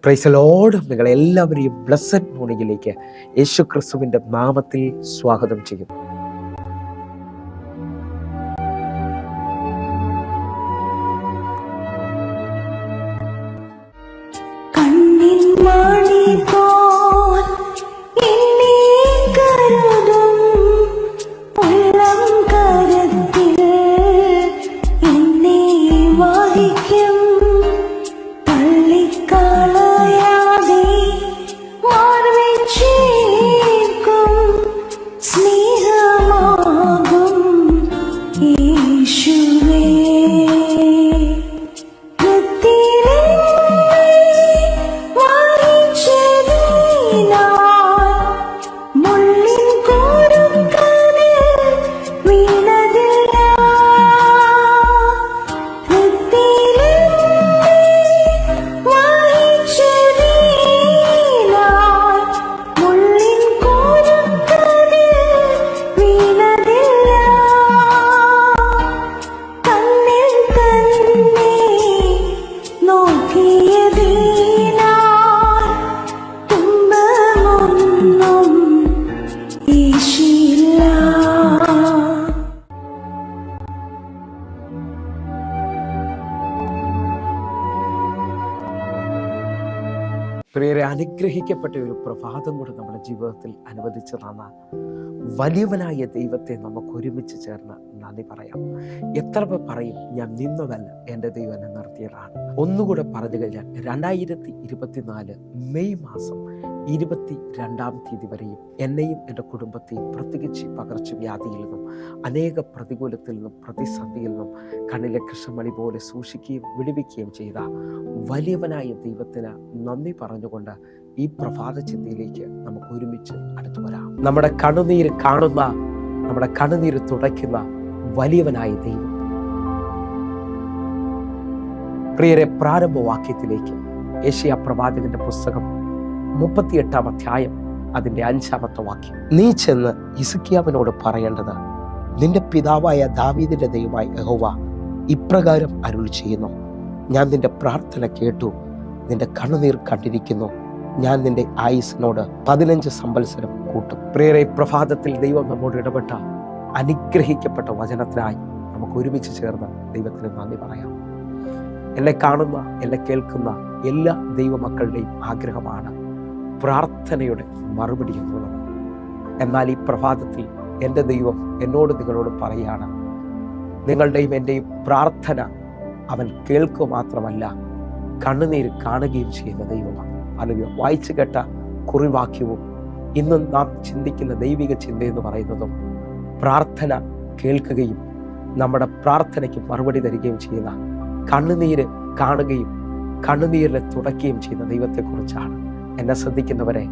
Praise the Lord. നിങ്ങളെല്ലാവരെയും blessed മോർണിംഗിലേക്ക് യേശു ക്രിസ്തുവിൻ്റെ നാമത്തിൽ സ്വാഗതം ചെയ്യും. പ്രിയരെ, അനുഗ്രഹിക്കപ്പെട്ട ഒരു പ്രഭാതം കൂടെ നമ്മുടെ ജീവിതത്തിൽ അനുവദിച്ചു തന്ന വലിയവനായ ദൈവത്തെ നമുക്ക് ഒരുമിച്ച് ചേർന്ന് നന്ദി പറയാം. എത്ര പേർ പറയും, ഞാൻ നിന്നതല്ല, എൻ്റെ ദൈവം എന്നെ നിർത്തിയതാണ്. ഒന്നുകൂടെ പറഞ്ഞു കഴിഞ്ഞാൽ 2024 മെയ് മാസം 22-ാം തീയതി വരെയും എന്നെയും എൻ്റെ കുടുംബത്തെയും പ്രത്യേകിച്ച് പകർച്ചവ്യാധിയിൽ നിന്നും അനേക പ്രതികൂലത്തിൽ നിന്നും പ്രതിസന്ധിയിൽ നിന്നും കണ്ണിലെ കൃഷ്ണമണി പോലെ സൂക്ഷിക്കുകയും വിടുവിക്കുകയും ചെയ്ത വലിയവനായ ദൈവത്തിന് നന്ദി പറഞ്ഞുകൊണ്ട് ഈ പ്രഭാത ചിന്തയിലേക്ക് നമുക്ക് ഒരുമിച്ച് അടുത്തു വരാം. നമ്മുടെ കണ്ണുനീര് കാണുന്ന, നമ്മുടെ കണ്ണുനീര് തുടയ്ക്കുന്ന വലിയവനായ ദൈവം. പ്രിയരെ, പ്രാരംഭവാക്യത്തിലേക്ക് യെശയ്യാ പ്രവാചകന്റെ പുസ്തകം 38-ാം അധ്യായം അതിൻ്റെ 5-ാമത്തെ വാക്യം. നീ ചെന്ന് ഹിസ്കീയാവിനോട് പറയേണ്ടത്, നിന്റെ പിതാവായ ദാവീദിന്റെ ദൈവമായ യഹോവ ഇപ്രകാരം അരുളി ചെയ്യുന്നു, ഞാൻ നിന്റെ പ്രാർത്ഥന കേട്ടു, നിന്റെ കണ്ണുനീർ കണ്ടിരിക്കുന്നു, ഞാൻ നിന്റെ ആയുസ്സിനോട് 15 സംവത്സരം കൂട്ടും. പ്രിയരെ, പ്രഭാതത്തിൽ ദൈവം നമ്മോട് ഇടപെട്ട അനുഗ്രഹിക്കപ്പെട്ട വചനത്തിനായി നമുക്ക് ഒരുമിച്ച് ചേർന്ന് ദൈവത്തിന് നന്ദി പറയാം. എന്നെ കാണുന്ന, എന്നെ കേൾക്കുന്ന എല്ലാ ദൈവമക്കളുടെയും ആഗ്രഹമാണ് പ്രാർത്ഥനയുടെ മറുപടി എന്നുള്ളത്. എന്നാൽ ഈ പ്രഭാതത്തിൽ എൻ്റെ ദൈവം എന്നോട് നിങ്ങളോട് പറയുകയാണ്, നിങ്ങളുടെയും എൻ്റെയും പ്രാർത്ഥന അവൻ കേൾക്കുക മാത്രമല്ല, കണ്ണുനീര് കാണുകയും ചെയ്യുന്ന ദൈവമാണ്. അല്ലെങ്കിൽ വായിച്ചു കേട്ട കുറിവാക്യവും ഇന്നും നാം ചിന്തിക്കുന്ന ദൈവിക ചിന്തയെന്ന് പറയുന്നതും പ്രാർത്ഥന കേൾക്കുകയും നമ്മുടെ പ്രാർത്ഥനയ്ക്ക് മറുപടി തരികയും ചെയ്യുന്ന, കണ്ണുനീര് കാണുകയും കണ്ണുനീരിനെ തുടയ്ക്കുകയും ചെയ്യുന്ന ദൈവത്തെക്കുറിച്ചാണ്. എന്നെ ശ്രദ്ധിക്കുന്നവരെ,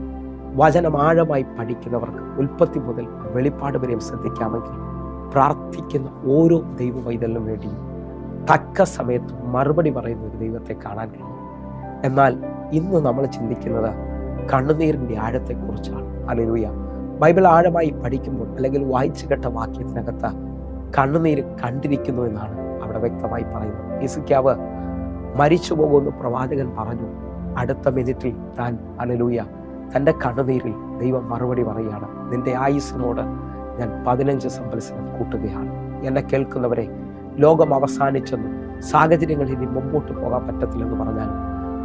വചനം ആഴമായി പഠിക്കുന്നവർക്ക് ഉൽപ്പത്തി മുതൽ വെളിപ്പാട് വരെയും ശ്രദ്ധിക്കാമെങ്കിൽ പ്രാർത്ഥിക്കുന്ന ഓരോ ദൈവ പൈതലിനും വേണ്ടിയും തക്ക സമയത്ത് മറുപടി പറയുന്ന ഒരു ദൈവത്തെ കാണാൻ കഴിയും. എന്നാൽ ഇന്ന് നമ്മൾ ചിന്തിക്കുന്നത് കണ്ണുനീരിൻ്റെ ആഴത്തെക്കുറിച്ചാണ്. ഹല്ലേലൂയ. ബൈബിൾ ആഴമായി പഠിക്കുമ്പോൾ അല്ലെങ്കിൽ വായിച്ചു കേട്ട വാക്യത്തിനകത്ത് കണ്ണുനീര് കണ്ടിരിക്കുന്നു എന്നാണ് അവിടെ വ്യക്തമായി പറയുന്നത്. ഹിസ്കീയാവ് മരിച്ചു പോകുമെന്ന് പ്രവാചകൻ പറഞ്ഞു. അടുത്ത മിനിറ്റിൽ താൻ, ഹല്ലേലൂയ, തൻ്റെ കണ്ണുനീരിൽ ദൈവം മറുപടി പറയുകയാണ്, നിന്റെ ആയുസ്സിനോട് ഞാൻ 15 സംവത്സരം കൂട്ടുകയാണ്. എന്നെ കേൾക്കുന്നവരെ, ലോകം അവസാനിച്ചെന്നും സാഹചര്യങ്ങളിൽ ഇനി മുമ്പോട്ട് പോകാൻ പറ്റത്തില്ലെന്ന് പറഞ്ഞാലും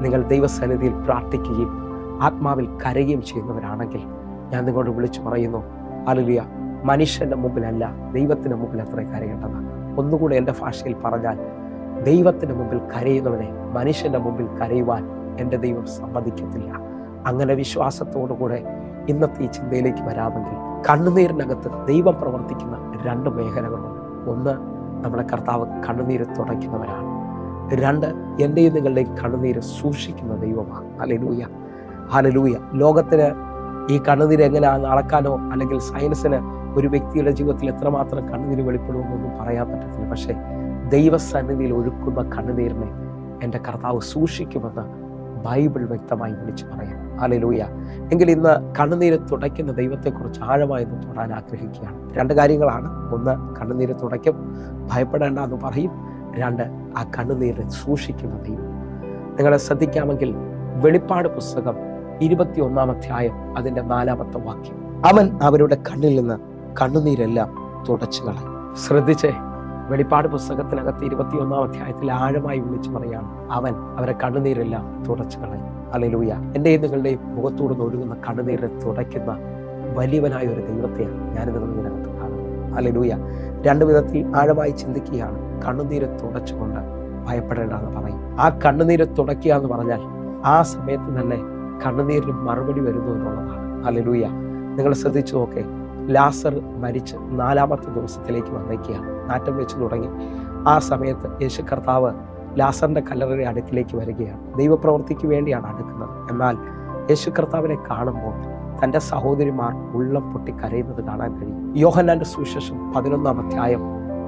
നിങ്ങൾ ദൈവസന്നിധിയിൽ പ്രാർത്ഥിക്കുകയും ആത്മാവിൽ കരയുകയും ചെയ്യുന്നവരാണെങ്കിൽ ഞാൻ നിങ്ങളോട് വിളിച്ചു പറയുന്നു, ഹല്ലേലൂയ, മനുഷ്യന്റെ മുമ്പിലല്ല, ദൈവത്തിന് മുമ്പിൽ അത്ര കരയേണ്ടത്. ഒന്നുകൂടെ എൻ്റെ ഭാഷയിൽ പറഞ്ഞാൽ, ദൈവത്തിന് മുമ്പിൽ കരയുന്നവനെ മനുഷ്യന്റെ മുമ്പിൽ കരയുവാൻ എൻ്റെ ദൈവം സമ്മതിക്കത്തില്ല. അങ്ങനെ വിശ്വാസത്തോടുകൂടെ ഇന്നത്തെ ഈ ചിന്തയിലേക്ക് വരാമെങ്കിൽ, കണ്ണുനീരിനകത്ത് ദൈവം പ്രവർത്തിക്കുന്ന 2 മേഖലകളുണ്ട്. ഒന്ന്, നമ്മുടെ കർത്താവ് കണ്ണുനീര് തുടയ്ക്കുന്നവരാണ്. 2, എൻ്റെയും നിങ്ങളുടെയും കണ്ണുനീര് സൂക്ഷിക്കുന്ന ദൈവമാണ്. Hallelujah, hallelujah. ലോകത്തിന് ഈ കണ്ണുനീര് എങ്ങനെ അളക്കാനോ അല്ലെങ്കിൽ സയൻസിന് ഒരു വ്യക്തിയുടെ ജീവിതത്തിൽ എത്രമാത്രം കണ്ണുനീര് വെളിപ്പെടുമെന്നൊന്നും പറയാൻ പറ്റത്തില്ല. പക്ഷേ ദൈവസന്നിധിയിൽ ഒഴുക്കുന്ന കണ്ണുനീരിനെ എൻ്റെ കർത്താവ് സൂക്ഷിക്കുമെന്ന് ബൈബിൾ വ്യക്തമായി വിളിച്ചു പറയാം. ഹല്ലേലൂയ. എങ്കിൽ ഇന്ന് കണ്ണുനീര് തുടയ്ക്കുന്ന ദൈവത്തെക്കുറിച്ച് ആഴമായി തൊടാൻ ആഗ്രഹിക്കുകയാണ്. 2 കാര്യങ്ങളാണ്. ഒന്ന്, കണ്ണുനീര് തുടയ്ക്കും, ഭയപ്പെടേണ്ട എന്ന് പറയും. 2, ആ കണ്ണുനീര് സൂക്ഷിക്കുന്ന ദൈവം. നിങ്ങളെ ശ്രദ്ധിക്കാമെങ്കിൽ വെളിപ്പാട് പുസ്തകം 21 അധ്യായം അതിന്റെ 4-ാമത്തെ വാക്യം. അവൻ അവരുടെ കണ്ണിൽ നിന്ന് കണ്ണുനീരെല്ലാം തുടച്ചു കളയും. ശ്രദ്ധിച്ചേ, വെളിപ്പാട് പുസ്തകത്തിനകത്ത് 21 അധ്യായത്തിൽ ആഴമായി വിളിച്ചു പറയാണ്, അവൻ അവരെ കണ്ണുനീരെല്ലാം തുടച്ചു കളയും. ഹല്ലേലൂയ. എൻ്റെയും നിങ്ങളുടെയും മുഖത്തോട് ഒഴുകുന്ന കണ്ണുനീരെ തുടയ്ക്കുന്ന വലിയവനായ ഒരു ദൈവത്തെയാണ് ഞാനിത് ഇതിനകത്ത് കാണുന്നത്. ഹല്ലേലൂയ. 2 വിധത്തിൽ ആഴമായി ചിന്തിക്കുകയാണ്. കണ്ണുനീരെ തുടച്ചുകൊണ്ട് ഭയപ്പെടേണ്ടെന്ന് പറയും. ആ കണ്ണുനീരെ തുടയ്ക്കുക എന്ന് പറഞ്ഞാൽ ആ സമയത്ത് തന്നെ കണ്ണുനീരിന് മറുപടി വരുന്നു എന്നുള്ളതാണ്. ഹല്ലേലൂയ. നിങ്ങൾ ശ്രദ്ധിച്ചു നോക്കേ, ലാസർ മരിച്ച് 4-ാമത്തെ ദിവസത്തിലേക്ക് വന്നേക്കുകയാണ്. നാറ്റം വെച്ച് തുടങ്ങി. ആ സമയത്ത് യേശു കർത്താവ് ലാസറിന്റെ കല്ലറയുടെ അടുക്കിലേക്ക് വരികയാണ്. ദൈവപ്രവൃത്തിക്ക് വേണ്ടിയാണ് അടുക്കുന്നത്. എന്നാൽ യേശു കർത്താവിനെ കാണുമ്പോൾ തൻ്റെ സഹോദരിമാർ ഉള്ളം പൊട്ടി കരയുന്നത് കാണാൻ കഴിയും. യോഹന്നാന്റെ സുവിശേഷം 11-ാം അധ്യായം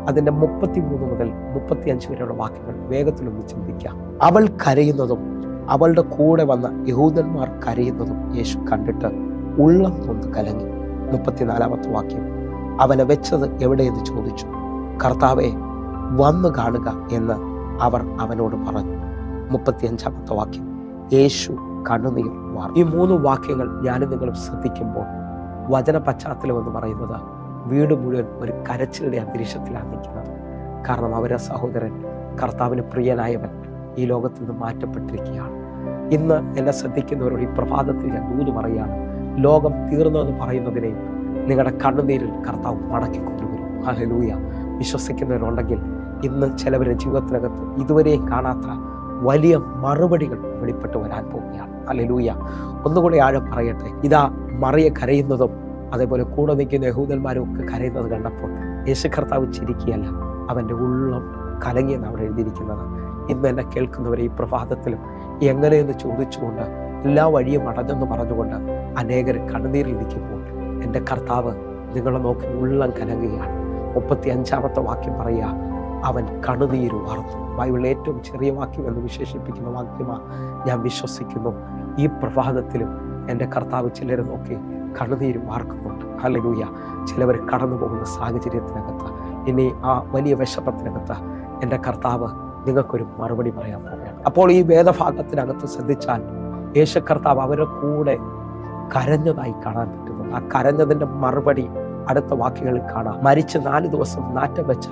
അതിന്റെ 33 മുതൽ 35 വരെയുള്ള വാക്യങ്ങൾ വേഗത്തിലൊന്ന് ചിന്തിക്കാം. അവൾ കരയുന്നതും അവളുടെ കൂടെ വന്ന യഹൂദന്മാർ കരയുന്നതും യേശു കണ്ടിട്ട് ഉള്ളം കൊണ്ട് കലങ്ങി. 34-ാമത്തെ വാക്യം. അവനെ വെച്ചത് എവിടെയെന്ന് ചോദിച്ചു. കർത്താവെ, വന്നു കാണുക എന്ന് അവർ അവനോട് പറഞ്ഞു. 35-ാമത്തെ വാക്യം. യേശു കണ്ണുനീർ വാർന്നു. ഈ 3 വാക്യങ്ങൾ ഞാനും നിങ്ങളും ശ്രദ്ധിക്കുമ്പോൾ വചന പശ്ചാത്തലം എന്ന് പറയുന്നത് വീട് മുഴുവൻ ഒരു കരച്ചിലുടെ അന്തരീക്ഷത്തിലാണ് നിൽക്കുന്നത്. കാരണം അവരെ സഹോദരൻ, കർത്താവിന് പ്രിയനായവൻ ഈ ലോകത്തിൽ നിന്ന് മാറ്റപ്പെട്ടിരിക്കുകയാണ്. ഇന്ന് എന്നെ ശ്രദ്ധിക്കുന്നവരോട് ഈ പ്രഭാതത്തിൽ ഞാൻ ദൂത് പറയുകയാണ്, ലോകം തീർന്നതെന്ന് പറയുന്നതിനെയും നിങ്ങളുടെ കണ്ണുനീരിൽ കർത്താവ് മടക്കിക്കൊണ്ടുവരും. ഹല്ലേലൂയ. വിശ്വസിക്കുന്നവരുണ്ടെങ്കിൽ ഇന്ന് ചിലവരുടെ ജീവിതത്തിനകത്ത് ഇതുവരെയും കാണാത്ത വലിയ മറുപടികൾ വെളിപ്പെട്ട് വരാൻ പോവുകയാണ്. ഹല്ലേലൂയ. ഒന്നുകൂടി ആഴം പറയട്ടെ. ഇതാ മറിയ കരയുന്നതും അതേപോലെ കൂടെ നിൽക്കുന്ന യഹൂദന്മാരും ഒക്കെ കരയുന്നത് കണ്ടപ്പോൾ യേശു കർത്താവ് ചിരിക്കുകയല്ല, അവൻ്റെ ഉള്ളം കലങ്ങിയെന്ന് അവിടെ എഴുതിയിരിക്കുന്നത്. ഇന്ന് എന്നെ കേൾക്കുന്നവരെ ഈ പ്രഭാതത്തിലും എങ്ങനെയെന്ന് ചോദിച്ചുകൊണ്ട് എല്ലാ വഴിയും അടഞ്ഞെന്ന് പറഞ്ഞുകൊണ്ട് അനേകർ കണ്ണുനീരിൽ നിൽക്കുമ്പോൾ എൻ്റെ കർത്താവ് നിങ്ങളെ നോക്കി ഉള്ളം കലങ്ങുകയാണ്. 35-ാമത്തെ വാക്യം പറയുക, അവൻ കണ്ണുനീര് വാർന്നു. ബൈബിളിലെ ഏറ്റവും ചെറിയ വാക്യം എന്ന് വിശേഷിപ്പിക്കുന്ന വാക്യമാണ്. ഞാൻ വിശ്വസിക്കുന്നു ഈ പ്രഭാതത്തിലും എൻ്റെ കർത്താവ് ചിലരെ നോക്കി കണ്ണുനീര് വാർക്കുന്നുണ്ട്. ഹല്ലേലൂയ. ചിലവർ കടന്നു പോകുന്ന സാഹചര്യത്തിനകത്ത്, ഇനി ആ വലിയ വിഷമത്തിനകത്ത് എൻ്റെ കർത്താവ് നിങ്ങൾക്കൊരു മറുപടി പറയാൻ പോവുകയാണ്. അപ്പോൾ ഈ വേദഭാഗത്തിനകത്ത് ശ്രദ്ധിച്ചാൽ യേശു കർത്താവ് അവരുടെ കൂടെ കരഞ്ഞതായി കാണാൻ പറ്റുന്നു. ആ കരഞ്ഞതിൻ്റെ മറുപടി അടുത്ത വാക്യങ്ങളിൽ കാണാം. മരിച്ച് 4 ദിവസം നാറ്റം വെച്ച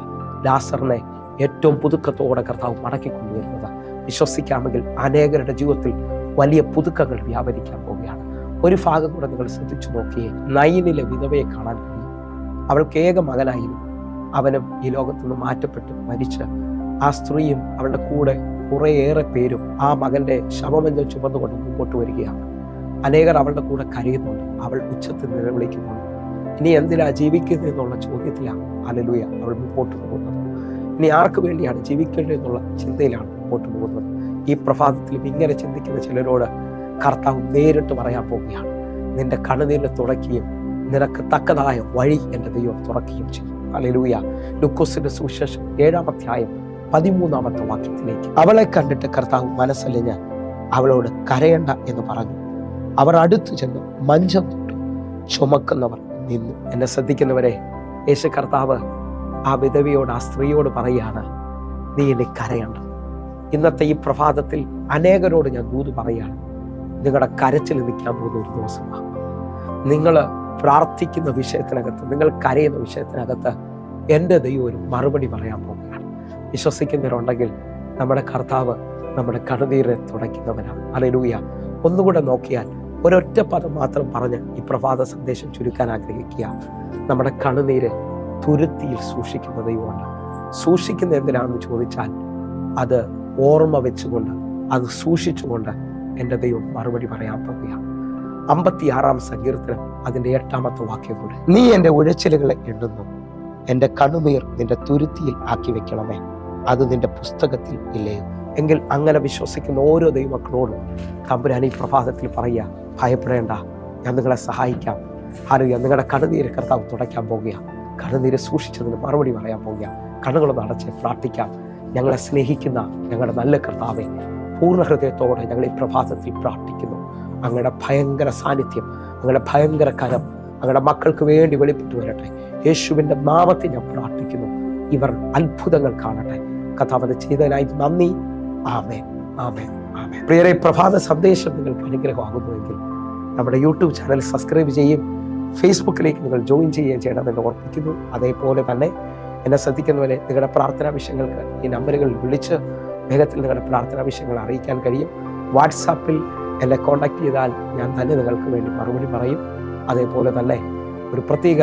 ലാസറിനെ ഏറ്റവും പുതുക്കത്തോടെ കർത്താവ് മടക്കിക്കൊണ്ടുവരുന്നത് വിശ്വസിക്കാമെങ്കിൽ അനേകരുടെ ജീവിതത്തിൽ വലിയ പുതുക്കങ്ങൾ വ്യാപരിക്കാൻ പോവുകയാണ്. ഒരു ഭാഗം കൂടെ നിങ്ങൾ ശ്രദ്ധിച്ചു നോക്കിയേ. നയനിലെ വിധവയെ കാണാൻ കഴിയും. അവൾക്ക് ഏക മകനായിരുന്നു. അവനും ഈ ലോകത്തു നിന്ന് മാറ്റപ്പെട്ട് മരിച്ച് ആ സ്ത്രീയും അവളുടെ കൂടെ കുറേയേറെ പേരും ആ മകന്റെ ശവമഞ്ചം ചുമന്നുകൊണ്ട് മുമ്പോട്ട് വരികയാണ്. അനേകർ അവളുടെ കൂടെ കരയുന്നുണ്ട്. അവൾ ഉച്ചത്തിൽ നിലവിളിക്കുന്നുണ്ട്. ഇനി എന്തിനാ ജീവിക്കുന്നത് എന്നുള്ള ചോദ്യത്തിലാണ് ഹല്ലേലൂയ അവൾ മുമ്പോട്ട് പോകുന്നത്. ഇനി ആർക്ക് വേണ്ടിയാണ് ജീവിക്കേണ്ടത് എന്നുള്ള ചിന്തയിലാണ് മുമ്പോട്ട് പോകുന്നത്. ഈ പ്രഭാതത്തിലും ഇങ്ങനെ ചിന്തിക്കുന്ന ചിലരോട് കർത്താവ് നേരിട്ട് പറയാൻ പോവുകയാണ്, നിന്റെ കണ്ണുനീരിനെ തുടയ്ക്കുകയും നിനക്ക് തക്കതായ വഴി എൻ്റെ ദൈവം തുറക്കുകയും ചെയ്യും. ഹല്ലേലൂയ. ലൂക്കോസിന്റെ സുവിശേഷം 7-ാം അധ്യായം 13-ാമത്തെ വാക്യത്തിലേക്ക്. അവളെ കണ്ടിട്ട് കർത്താവ് മനസ്സലിഞ്ഞ് അവളോട് കരയണ്ട എന്ന് പറഞ്ഞു. അവർ അടുത്തു ചെന്ന് മഞ്ചം തൊട്ടു. ചുമക്കുന്നവർ നിന്നു. എന്നെ ശ്രദ്ധിക്കുന്നവരെ, യേശു കർത്താവ് ആ വിധവയോട്, ആ സ്ത്രീയോട് പറയുകയാണ്, നീ എന്നെ കരയണ്ട. ഇന്നത്തെ ഈ പ്രഭാതത്തിൽ അനേകരോട് ഞാൻ ദൂത് പറയുകയാണ്, നിങ്ങളുടെ കരച്ചിൽ നിൽക്കാൻ പോകുന്ന ഒരു ദിവസമാണ്. നിങ്ങൾ പ്രാർത്ഥിക്കുന്ന വിഷയത്തിനകത്ത്, നിങ്ങൾ കരയുന്ന വിഷയത്തിനകത്ത് എൻ്റെ ദൈവം ഒരു മറുപടി പറയാൻ പോവുകയാണ്. വിശ്വസിക്കുന്നവരുണ്ടെങ്കിൽ നമ്മുടെ കർത്താവ് നമ്മുടെ കണ്ണുനീരെ തുടയ്ക്കുന്നവനാണ്. ഹല്ലേലൂയ. ഒന്നുകൂടെ നോക്കിയാൽ ഒരൊറ്റ പദം മാത്രം പറഞ്ഞ് ഈ പ്രഭാത സന്ദേശം ചുരുക്കാൻ ആഗ്രഹിക്കുക. നമ്മുടെ കണ്ണുനീര് തുരുത്തിയിൽ സൂക്ഷിക്കുന്ന ദൈവമുണ്ട്. സൂക്ഷിക്കുന്ന എന്തിനാണെന്ന് ചോദിച്ചാൽ അത് ഓർമ്മ വെച്ചുകൊണ്ട്, അത് സൂക്ഷിച്ചുകൊണ്ട് എൻ്റെ ദൈവം മറുപടി പറയാൻ പോവുകയാണ്. 56-ാം സങ്കീർത്തനം അതിൻ്റെ 8-ാമത്തെ വാക്യം കൂടെ. നീ എൻ്റെ ഉഴച്ചിലുകളെ എണ്ണുന്നു, എൻ്റെ കണ്ണുനീർ നിന്റെ തുരുത്തിയിൽ ആക്കി വെക്കണമേ, അത് നിന്റെ പുസ്തകത്തിൽ ഇല്ലയോ. എങ്കിൽ അങ്ങനെ വിശ്വസിക്കുന്ന ഓരോ ദൈവമക്കളോടും തമ്പുരാൻ ഈ പ്രഭാതത്തിൽ പറയുക, ഭയപ്പെടേണ്ട, ഞാൻ നിങ്ങളെ സഹായിക്കാം. ഹല്ലേലൂയ. നിങ്ങളുടെ കണ്ണുനീര് കർത്താവ് തുടയ്ക്കാൻ പോകുക. കണ്ണുനീര് സൂക്ഷിച്ചതിന് മറുപടി പറയാൻ പോകുക. കണ്ണുകളൊന്ന് അടച്ച് പ്രാർത്ഥിക്കാം. ഞങ്ങളെ സ്നേഹിക്കുന്ന ഞങ്ങളുടെ നല്ല കർത്താവെ, പൂർണ്ണ ഹൃദയത്തോടെ ഞങ്ങൾ ഈ പ്രഭാതത്തിൽ പ്രാർത്ഥിക്കുന്നു. അങ്ങയുടെ ഭയങ്കര സാന്നിധ്യം, അങ്ങയുടെ ഭയങ്കര കരം അങ്ങയുടെ മക്കൾക്ക് വേണ്ടി വെളിപ്പെട്ടു വരട്ടെ. യേശുവിൻ്റെ നാമത്തിൽ ഞാൻ പ്രാർത്ഥിക്കുന്നു. ഇവർ അത്ഭുതങ്ങൾ കാണട്ടെ. കർത്താവ് അത് ചെയ്തതിനായി നന്ദി. ആമേൻ, ആമേൻ, പ്രിയരെ, പ്രഭാത സന്ദേശം നിങ്ങൾക്ക് അനുഗ്രഹമാകുന്നുവെങ്കിൽ നമ്മുടെ യൂട്യൂബ് ചാനൽ സബ്സ്ക്രൈബ് ചെയ്യും, ഫേസ്ബുക്കിലേക്ക് നിങ്ങൾ ജോയിൻ ചെയ്യുകയും ചെയ്യണമെന്ന് ഓർപ്പിക്കുന്നു. അതേപോലെ തന്നെ എന്നെ ശ്രദ്ധിക്കുന്നവരെ നിങ്ങളുടെ പ്രാർത്ഥനാ വിഷയങ്ങൾക്ക് ഈ നമ്പറുകളിൽ വിളിച്ച് വേഗത്തിൽ നിങ്ങളുടെ പ്രാർത്ഥനാ വിഷയങ്ങൾ അറിയിക്കാൻ കഴിയും. വാട്സാപ്പിൽ എന്നെ കോൺടാക്ട് ചെയ്താൽ ഞാൻ തന്നെ നിങ്ങൾക്ക് വേണ്ടി മറുപടി പറയും. അതേപോലെ തന്നെ ഒരു പ്രത്യേക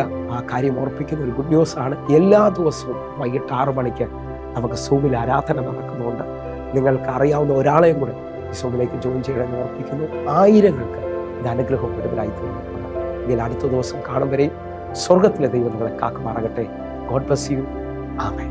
കാര്യം ഓർപ്പിക്കുന്ന ഒരു ഗുഡ് ന്യൂസ് ആണ്. എല്ലാ ദിവസവും വൈകിട്ട് 6 മണിക്ക് നമുക്ക് സൂമിൽ ആരാധന നടക്കുന്നുണ്ട്. നിങ്ങൾക്ക് അറിയാവുന്ന ഒരാളെയും കൂടെ ഈ സൂമിലേക്ക് ജോയിൻ ചെയ്യണമെന്ന് ഓർപ്പിക്കുന്നു. ആയിരങ്ങൾക്ക് ഇത് അനുഗ്രഹപ്പെടുന്നവരായി തീർന്നിട്ടുണ്ട്. എങ്കിൽ അടുത്ത ദിവസം കാണും വരെയും സ്വർഗത്തിലെ ദൈവം നിങ്ങളെ കാക്കുമാറാകട്ടെ. God bless you. ആമേൻ.